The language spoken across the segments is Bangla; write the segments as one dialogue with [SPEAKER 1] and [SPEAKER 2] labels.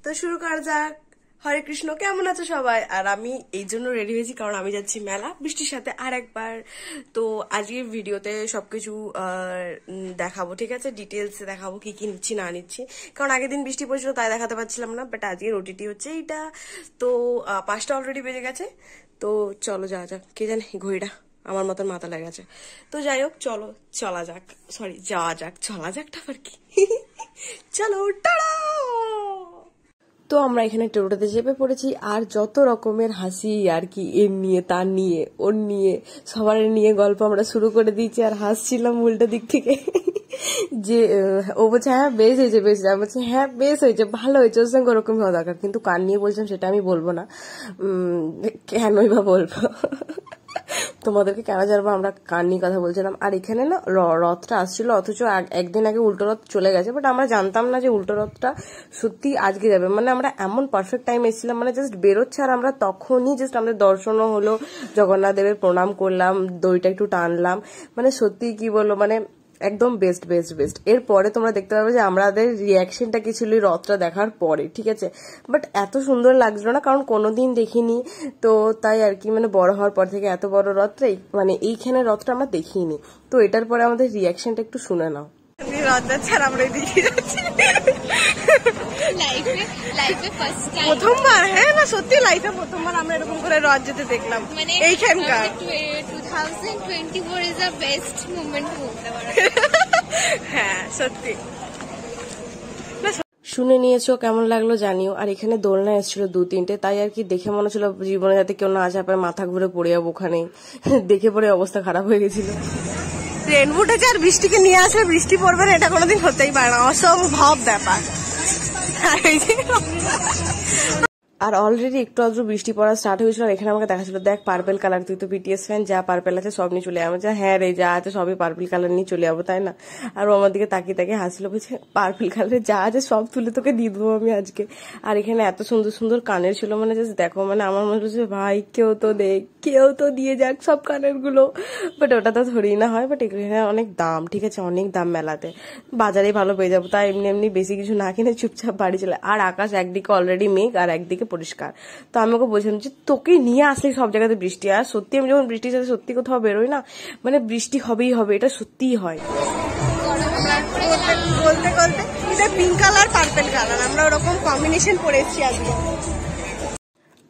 [SPEAKER 1] তো শুরু করা যাক। হরে কৃষ্ণ, কেমন আছো সবাই? আর আমি এই জন্য রেডি হয়েছি কারণ আমি যাচ্ছি মেলা বৃষ্টির সাথে আর একবার। তো আজকের ভিডিওতে সবকিছু দেখাবো, ঠিক আছে? ডিটেলস দেখাবো কি কি নিচ্ছি না নিচ্ছি, কারণ আগের দিন বৃষ্টি পড়েছিল তাই দেখাতে পারছিলাম না। বাট আজকের ওটিটি হচ্ছে এইটা। তো 5টা অলরেডি বেজে গেছে। তো চলো যাওয়া যাক। কে জানে ঘড়িটা আমার মতন মাথা লেগেছে। তো যাই হোক, চলো চলা যাক, সরি যাওয়া যাক, চলা যাকটা আবার কি। চলো টাটা। তো আমরা এখানে টোটোতে চেপে পড়েছি, আর যত রকমের হাসি আর কি, এর নিয়ে তার নিয়ে ওর নিয়ে সবার নিয়ে গল্প আমরা শুরু করে দিয়েছি। আর হাসছিলাম উল্টো দিক থেকে যে ও বলছে হ্যাঁ বেশ হয়েছে বেশ, আমি বলছি হ্যাঁ বেশ হয়েছে, ভালো হয়েছে, ওর সঙ্গে ওরকমই হওয়া দরকার। কিন্তু কার নিয়ে বলছিলাম সেটা আমি বলবো না, কেনই বা বলবো তোমাদেরকে কেন জানবো আমরা কার নিয়ে কথা বলছিলাম। আর এখানে না রথটা আসছিল, অথচ একদিন আগে উল্টো রথ চলে গেছে। বাট আমরা জানতাম না যে উল্টো রথটা সত্যি আজকে যাবে। মানে আমরা এমন পারফেক্ট টাইম এসেছিলাম, মানে জাস্ট বেরোচ্ছে আর আমরা তখনই জাস্ট আমাদের দর্শনও হলো, জগন্নাথ দেবের প্রণাম করলাম, দইটা একটু টানলাম। মানে সত্যি কি বলবো, মানে একদম বেস্ট বেস্ট বেস্ট। এরপরে তোমরা দেখতে পাবে যে আমাদের রিয়াকশনটা কি ছিল রথটা দেখার পরে, ঠিক আছে? বাট এত সুন্দর লাগছিল না, কারণ কোনোদিন দেখিনি তো তাই আর কি। মানে বড় হওয়ার পর থেকে এত বড় রথটা মানে এইখানে রথটা আমরা দেখিনি। তো এটার পরে আমাদের রিয়াকশনটা একটু শুনে নাও। রথ যাচ্ছে আর আমরা এদিকে যাচ্ছি প্রথমবার। হ্যাঁ না সত্যি লাইফে প্রথমবার আমরা এরকম করে রথ যেতে দেখলাম এইখানকার।
[SPEAKER 2] 2024 is the best moment বলতে পারো।
[SPEAKER 1] হ্যাঁ সত্যি। শুনে নিয়েছো, কেমন লাগলো জানিও। আর এখানে দোলনা এসেছিল 2-3টে, তাই আর কি দেখে মনে হচ্ছিল জীবনে যাতে কেউ না আসে, মাথা ঘুরে পড়ে যাবো ওখানে। দেখে পরে অবস্থা খারাপ হয়ে গেছিল। রেনবুট আছে আর বৃষ্টিকে নিয়ে আসলে বৃষ্টি পড়বে না, এটা কোনোদিন হতেই পারে না, অসম্ভব ব্যাপার। আর অলরেডি একটু আদ্র বৃষ্টি পড়া স্টার্ট হয়েছিল। আর এখানে আমাকে দেখাচ্ছিল দেখ পার্পেল কালার, তুই তো বিটিএস ফ্যান, যা পার্পেল আছে সব নিয়ে চলে যাবো। হ্যাঁ রে যা আছে সবই পার্পেল কালার নিয়ে চলে যাবো, তাই না? আর ও আমার দিকে তাকিয়ে তাকিয়ে হাসছিল, বলছে পার্পেল কালারের যা আছে সব তুলে তোকে দিয়ে দেবো আমি আজকে। আর এখানে এত সুন্দর সুন্দর কানের ছিল, মানে জাস্ট দেখো, মানে আমার মনে হচ্ছে ভাই কেউ তো দেখ, কেউ তো দিয়ে যাক সব কানের গুলো। বাট ওটা তো ধরেই না হয়। বাট এখানে অনেক দাম, ঠিক আছে, অনেক দাম মেলাতে। বাজারেই ভালো পেয়ে যাবো, তাই এমনি এমনি বেশি কিছু না কিনে চুপচাপ বাড়ি চলে। আর আকাশ একদিকে অলরেডি মেঘ আর একদিকে পরিষ্কার। তো আমি ওকে বলছিলাম যে তোকে নিয়ে আসলে সব জায়গাতে বৃষ্টি। আর সত্যি আমি যখন বৃষ্টির সাথে সত্যি কোথাও বেরোই না, মানে বৃষ্টি হবেই হবে, এটা সত্যিই হয়। বলতে বলতে এটা পিঙ্ক কালার পার্পেল কালার, আমরা ওরকম কম্বিনেশন করে এসেছি আজকে।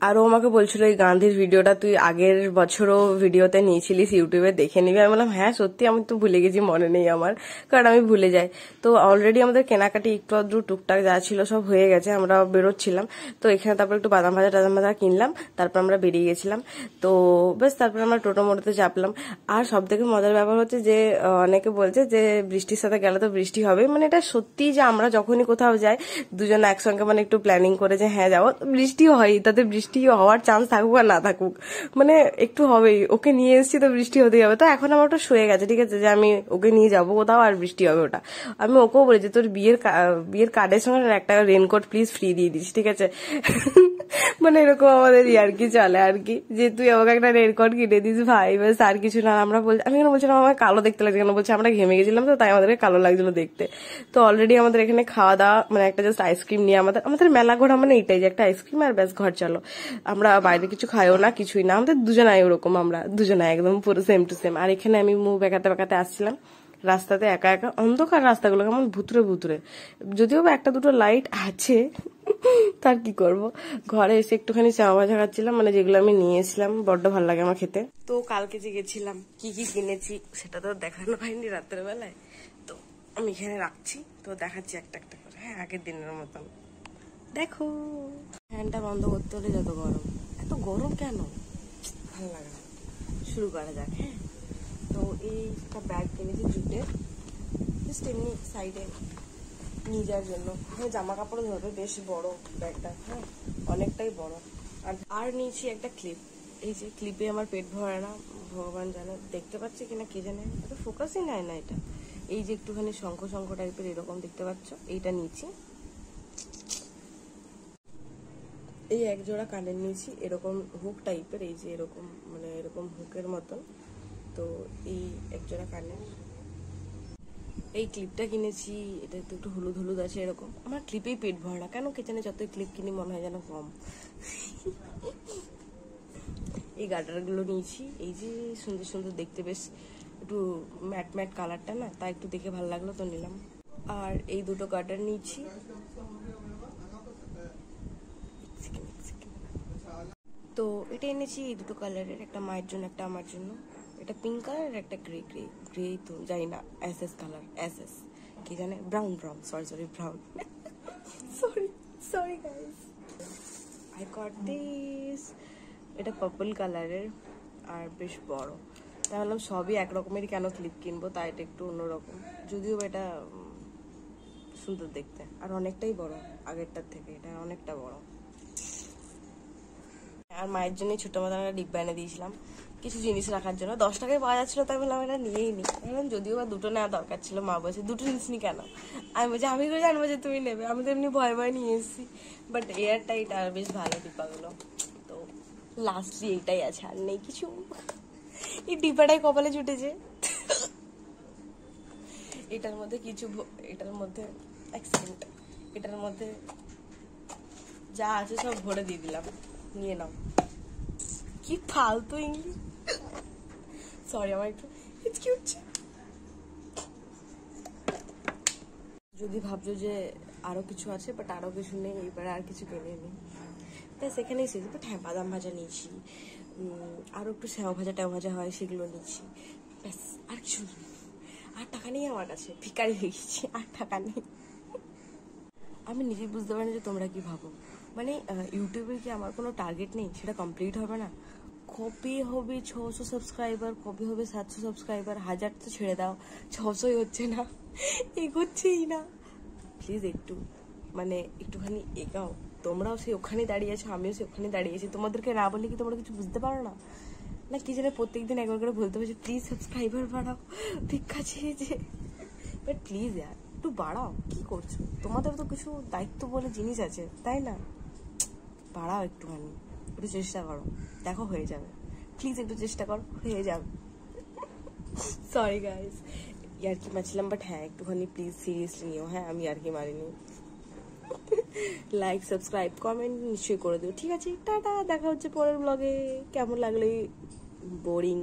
[SPEAKER 1] আরো আমাকে বলছিল এই গান্ধীর ভিডিওটা তুই আগের বছরও ভিডিওতে নিয়েছিলিস, ইউটিউবে দেখে নিবি। আমি বললাম হ্যাঁ সত্যি, আমি তো ভুলে গেছি, মনে নেই আমার, কারণ আমি ভুলে যাই। তো অলরেডি আমাদের কেনাকাটি একটু আধটু টুকটাক যা ছিল সব হয়ে গেছে, আমরা বেরোচ্ছিলাম। তো এখানে তারপর একটু বাদাম ভাজা কিনলাম, তারপর আমরা বেরিয়ে গেছিলাম। তো বেশ, তারপর আমরা টোটো মোটোতে চাপলাম। আর সব থেকে মজার ব্যাপার হচ্ছে যে অনেকে বলছে যে বৃষ্টির সাথে গেলে তো বৃষ্টি হবে, মানে এটা সত্যি যে আমরা যখনই কোথাও যাই দুজনে একসঙ্গে মানে একটু প্ল্যানিং করে যে হ্যাঁ যাবো, বৃষ্টি হয়, তাতে বৃষ্টি হওয়ার চান্স থাকুক আর না থাকুক, মানে একটু হবেই। ওকে নিয়ে এসেছি তো বৃষ্টি হতেই হবে। তো এখন আমার ওটা শুয়ে গেছে, ঠিক আছে, যে আমি ওকে নিয়ে যাবো কোথাও আর বৃষ্টি হবে। ওটা আমি ওকেও বলি যে তোর বিয়ের কার্ডের সঙ্গে একটা রেনকোট প্লিজ ফ্রি দিয়ে দিস, ঠিক আছে? মানে এরকম আমাদের আর কি চলে আর কি, যে তুই আমাকে একটা রেনকোট কিনে দিস ভাই, ব্যাস আর কিছু না। আমরা আমি কেন বলছিলাম আমার কালো দেখতে লাগছে, কেন বলছি আমরা ঘেমে গেছিলাম তো তাই আমাদেরকে কালো লাগছিল দেখতে। তো অলরেডি আমাদের এখানে খাওয়া দাওয়া, মানে একটা জাস্ট আইসক্রিম নিয়ে আমাদের মেলা ঘোরা মানে এইটাই যে একটা আইসক্রিম আর ব্যাস ঘর চলো। আমরা বাইরে কিছু খাইও না, কিছুই না, আমাদের দুজনাই ওরকম, আমরা দুজনাই একদম পুরো সেম টু সেম। আর এখানে আমি মুখ বেঁকাতে বেঁকাতে আসছিলাম রাস্তাতে একা একা, অন্ধকার রাস্তাগুলো কেমন ভুতুরে ভুতুরে, যদিও বা একটা দুটো লাইট আছে, তার কি করব। ঘরে এসে একটুখানি চাওয়া ভাজা খাচ্ছিলাম, মানে যেগুলো আমি নিয়ে এসেছিলাম, বড্ড ভালো লাগে আমার খেতে। তো কালকে যে গেছিলাম কি কি কিনেছি সেটা তো দেখানো হয়নি রাতের বেলায়, তো আমি এখানে রাখছি, তো দেখাচ্ছি একটা একটা করে। হ্যাঁ আগের দিনের মতন দেখো। ফ্যানটা বন্ধ করতে হলে যত গরম, এত গরম কেন, ভালো লাগে না। শুরু করা যাক। হ্যাঁ, তো এই একটা ব্যাগ কিনেছি জুটের, জাস্ট এমনি সাইডে নিয়ে যাওয়ার জন্য। হ্যাঁ জামা কাপড় ধরবে, বেশ বড় ব্যাগটা, হ্যাঁ অনেকটাই বড়। আর নিয়েছি একটা ক্লিপ, এই যে ক্লিপে আমার পেট ভরে না, ভগবান জানে দেখতে পাচ্ছে কিনা কে জানে, এত ফোকাসই নেয় না এটা। এই যে একটুখানি শঙ্খ শঙ্খ টাইপের এরকম দেখতে পাচ্ছ, এইটা নিয়েছি। এই এক জোড়া কানের নিয়েছি এরকম হুক টাইপের, এই যে এরকম মানে এরকম হুকের মতন। তো এই এক জোড়া কানের, এই ক্লিপটা কিনেছি, এটা একটু হলুদ হলুদ আছে এরকম। আমার ক্লিপেই পেট ভরে না কেন কে জানে, যতই ক্লিপ কিনি মনে হয় যেন কম। এই গার্ডারগুলো নিয়েছি, এই যে সুন্দর সুন্দর দেখতে, বেশ একটু ম্যাট ম্যাট কালারটা না, তা একটু দেখে ভালো লাগলো তো নিলাম। আর এই দুটো গার্ডার নিয়েছি। তো এটা এনেছি এই দুটো কালারের, একটা মায়ের জন্য একটা আমার জন্য। এটা পিঙ্ক কালার, একটা গ্রে গ্রে গ্রে, তো জানি না এসএস কালার, এসএস কি জানে, brown brown, sorry brown, sorry guys. I got this, এটা পার্পল কালারের আর বেশ বড়। তাই ভাবলাম সবই একরকমেরই কেন ক্লিপ কিনবো, তাই এটা একটু অন্যরকম, যদিও এটা সুন্দর দেখতে আর অনেকটাই বড় আগেরটার থেকে, এটা অনেকটা বড়। আর মায়ের জন্য ছোট মতো একটা ডিব্বা এনে দিয়েছিলাম কিছু জিনিস রাখার জন্য, 10 টাকায় পাওয়া যাচ্ছিল, তাই বললাম এটা নিয়েই নি। এখন যদিও বা দুটো নেওয়া দরকার ছিল, মা বলছে দুটো নিস নি কেন, আমি বলছি আমি করে জানবো যে তুমি নেবে, আমি তো এমনি ভয় ভয় নিয়ে এসেছি। বাট এয়ার টাইট আর বেশ ভালো ডিব্বাগুলো, তো লাস্টলি এইটাই আছে, আর নেই কিছু। এই ডিব্বাটাই কপালে জুটেছে। এটার মধ্যে কিছু, এটার মধ্যে এক সেকেন্ড, এটার মধ্যে যা আছে সব ভরে দিয়ে দিলাম, নিয়ে নাও। কি ফালতু ইংলিশ, সরি আমার একটু হিচকি উঠছে। যদি ভাবছো যে আরো কিছু আছে, বাট আরো কিছু নেই, এবারে আর কিছু কিনে নেই, ব্যাস এখানেই শেষ। বাট হ্যাঁ, বাদাম ভাজা নিয়েছি, আরো একটু স্যাও ভাজা ট্যাও ভাজা হয় সেগুলো নিয়েছি, ব্যাস আর কিছু নেই। আর টাকা নেই আমার কাছে, ভিখারি হয়ে গেছি, আর টাকা নেই। আমি নিজেই বুঝতে পারি না যে তোমরা কি ভাবো, মানে ইউটিউবে কি আমার কোনো টার্গেট নেই, সেটা কমপ্লিট হবে না? কবে হবে 600 সাবস্ক্রাইবার, কবে হবে 700 সাবস্ক্রাইবার, 1000 তো ছেড়ে দাও, 600ই হচ্ছে না, এগোচ্ছেই না। প্লিজ একটু মানে একটুখানি এগাও। তোমরাও সেই ওখানে দাঁড়িয়ে আছো, আমিও সেই ওখানে দাঁড়িয়ে আছি, তোমাদেরকে না বললে কি তোমরা কিছু বুঝতে পারো না? না কি জানে প্রত্যেকদিন একবার করে বলতে হবে যে প্লিজ সাবস্ক্রাইবার বাড়াও, ভিক্ষা চেয়েছে। বাট প্লিজ ইয়ার একটু বাড়াও, কি করছো? তোমাদের তো কিছু দায়িত্ব বলে জিনিস আছে, তাই না? বাড়াও একটুখানি, একটু চেষ্টা করো, দেখো হয়ে যাবে। প্লিজ একটু চেষ্টা করো, হয়ে যাবে। সরি গাইস, ইয়ার্কি মারছিলাম, বাট হ্যাঁ একটুখানি প্লিজ সিরিয়াসলি নিও। হ্যাঁ আমি ইয়ার্কি মারিনি। লাইক সাবস্ক্রাইব কমেন্ট নিশ্চয়ই করে দিও, ঠিক আছে? টাটা, দেখা হচ্ছে পরের ব্লগে। কেমন লাগলো, বোরিং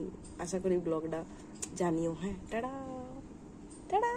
[SPEAKER 1] আশা করি ব্লগটা জানিও। হ্যাঁ টাটা টাটা।